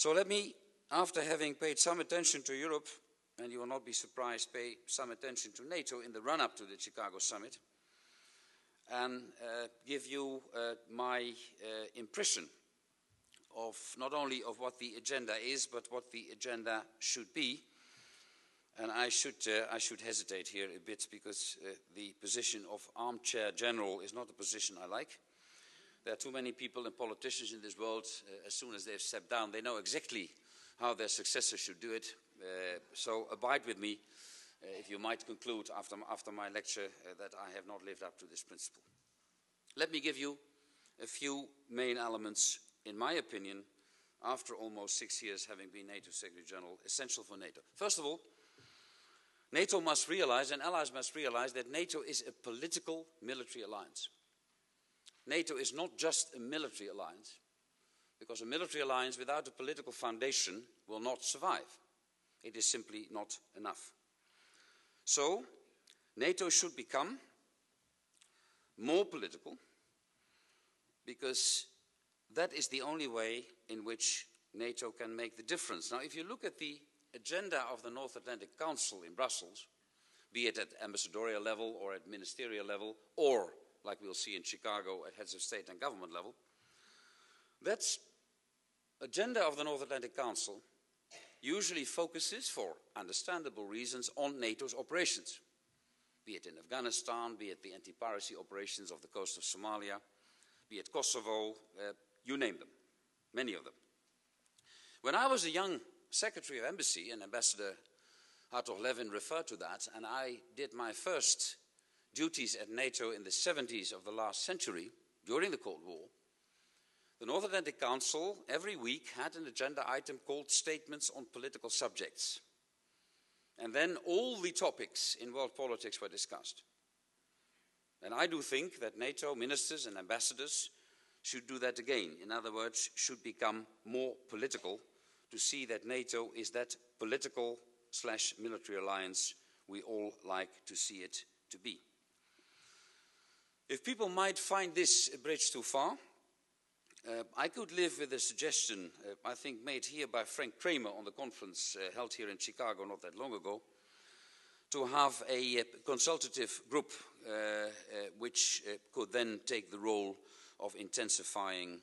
So let me, after having paid some attention to Europe, and you will not be surprised, pay some attention to NATO in the run-up to the Chicago summit, and give you my impression of not only of what the agenda is, but what the agenda should be. And I should hesitate here a bit, because the position of armchair general is not a position I like. There are too many people and politicians in this world, as soon as they've stepped down, they know exactly how their successor should do it. So abide with me if you might conclude after my lecture that I have not lived up to this principle. Let me give you a few main elements, in my opinion, after almost 6 years having been NATO Secretary General, essential for NATO. First of all, NATO must realize, and allies must realize, that NATO is a political military alliance. NATO is not just a military alliance, because a military alliance without a political foundation will not survive. It is simply not enough. So, NATO should become more political, because that is the only way in which NATO can make the difference. Now, if you look at the agenda of the North Atlantic Council in Brussels, be it at ambassadorial level or at ministerial level, or, like we'll see in Chicago, at heads of state and government level, that agenda of the North Atlantic Council usually focuses, for understandable reasons, on NATO's operations, be it in Afghanistan, be it the anti-piracy operations of the coast of Somalia, be it Kosovo, you name them, many of them. When I was a young Secretary of Embassy, and Ambassador Hartog-Levin referred to that, and I did my first duties at NATO in the 70s of the last century, during the Cold War, the North Atlantic Council every week had an agenda item called Statements on Political Subjects. And then all the topics in world politics were discussed. And I do think that NATO ministers and ambassadors should do that again. In other words, should become more political, to see that NATO is that political/military alliance we all like to see it to be. If people might find this a bridge too far, I could live with a suggestion, I think made here by Frank Kramer on the conference held here in Chicago not that long ago, to have a consultative group which could then take the role of intensifying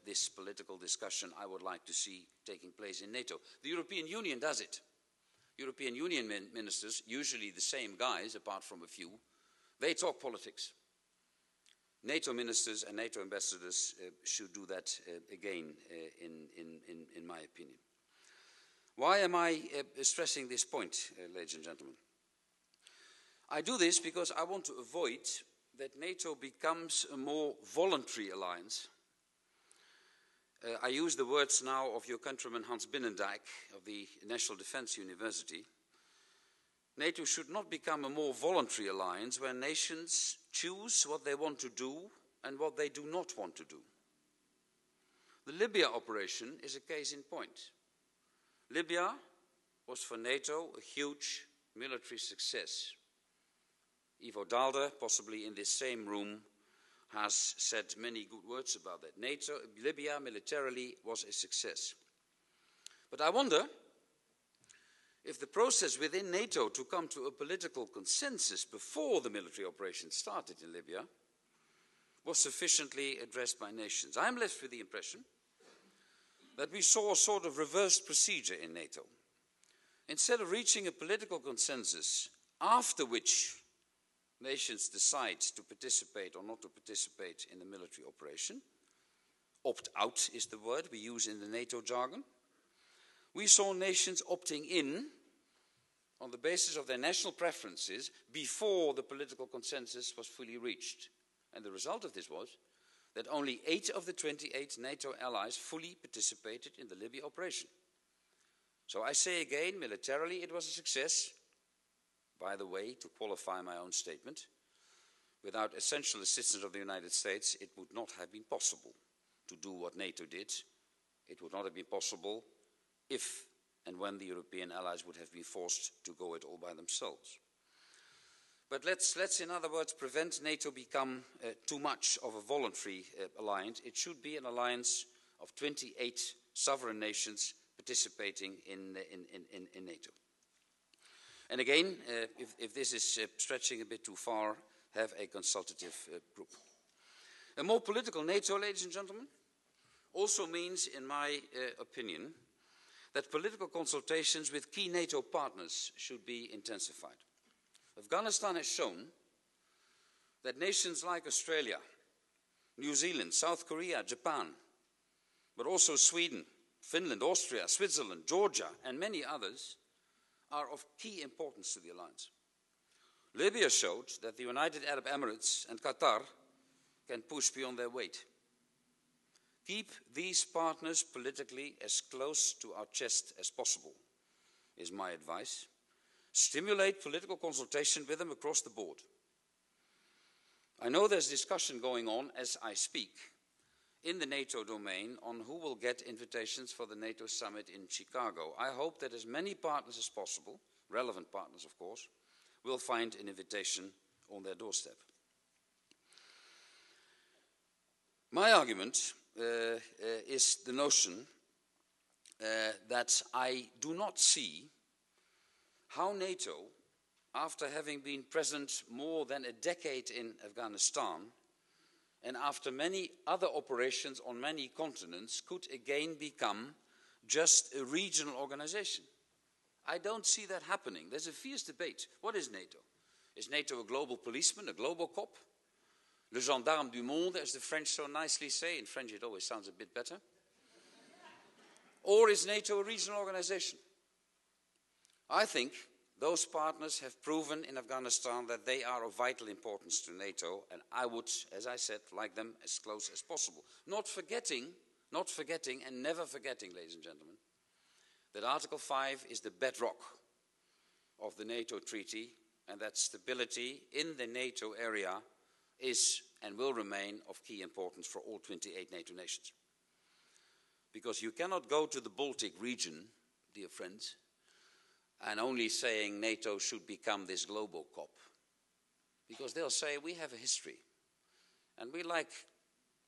this political discussion I would like to see taking place in NATO. The European Union does it. European Union ministers, usually the same guys apart from a few, they talk politics. NATO ministers and NATO ambassadors should do that again, in my opinion. Why am I stressing this point, ladies and gentlemen? I do this because I want to avoid that NATO becomes a more voluntary alliance. I use the words now of your countryman Hans Binnendijk of the National Defense University. NATO should not become a more voluntary alliance where nations choose what they want to do and what they do not want to do. The Libya operation is a case in point. Libya was for NATO a huge military success. Ivo Daalder, possibly in this same room, has said many good words about that. Libya militarily was a success. But I wonder if the process within NATO to come to a political consensus before the military operation started in Libya was sufficiently addressed by nations. I am left with the impression that we saw a sort of reversed procedure in NATO. Instead of reaching a political consensus after which nations decide to participate or not to participate in the military operation, opt out is the word we use in the NATO jargon, we saw nations opting in on the basis of their national preferences before the political consensus was fully reached. And the result of this was that only 8 of the 28 NATO allies fully participated in the Libya operation. So I say again, militarily it was a success. By the way, to qualify my own statement, without essential assistance of the United States, it would not have been possible to do what NATO did. It would not have been possible if and when the European allies would have been forced to go it all by themselves. But let's in other words, prevent NATO become too much of a voluntary alliance. It should be an alliance of 28 sovereign nations participating in NATO. And again, if this is stretching a bit too far, have a consultative group. A more political NATO, ladies and gentlemen, also means, in my opinion, that political consultations with key NATO partners should be intensified. Afghanistan has shown that nations like Australia, New Zealand, South Korea, Japan, but also Sweden, Finland, Austria, Switzerland, Georgia, and many others are of key importance to the alliance. Libya showed that the United Arab Emirates and Qatar can push beyond their weight. Keep these partners politically as close to our chest as possible, is my advice. Stimulate political consultation with them across the board. I know there's discussion going on as I speak in the NATO domain on who will get invitations for the NATO summit in Chicago. I hope that as many partners as possible, relevant partners of course, will find an invitation on their doorstep. My argument is the notion that I do not see how NATO, after having been present more than a decade in Afghanistan, and after many other operations on many continents, could again become just a regional organization. I don't see that happening. There's a fierce debate. What is NATO? Is NATO a global policeman, a global cop? Le gendarme du monde, as the French so nicely say. In French it always sounds a bit better. Or is NATO a regional organization? I think those partners have proven in Afghanistan that they are of vital importance to NATO, and I would, as I said, like them as close as possible. Not forgetting and never forgetting, ladies and gentlemen, that Article 5 is the bedrock of the NATO treaty, and that stability in the NATO area is and will remain of key importance for all 28 NATO nations. Because you cannot go to the Baltic region, dear friends, and only saying NATO should become this global cop. Because they'll say, we have a history, and we like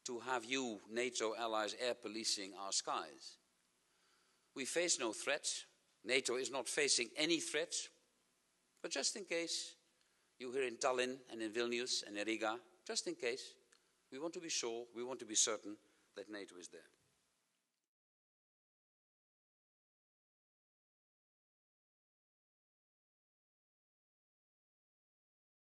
to have you, NATO allies, air policing our skies. We face no threat. NATO is not facing any threat. But just in case, you here in Tallinn and in Vilnius and in Riga, just in case, we want to be sure, we want to be certain that NATO is there.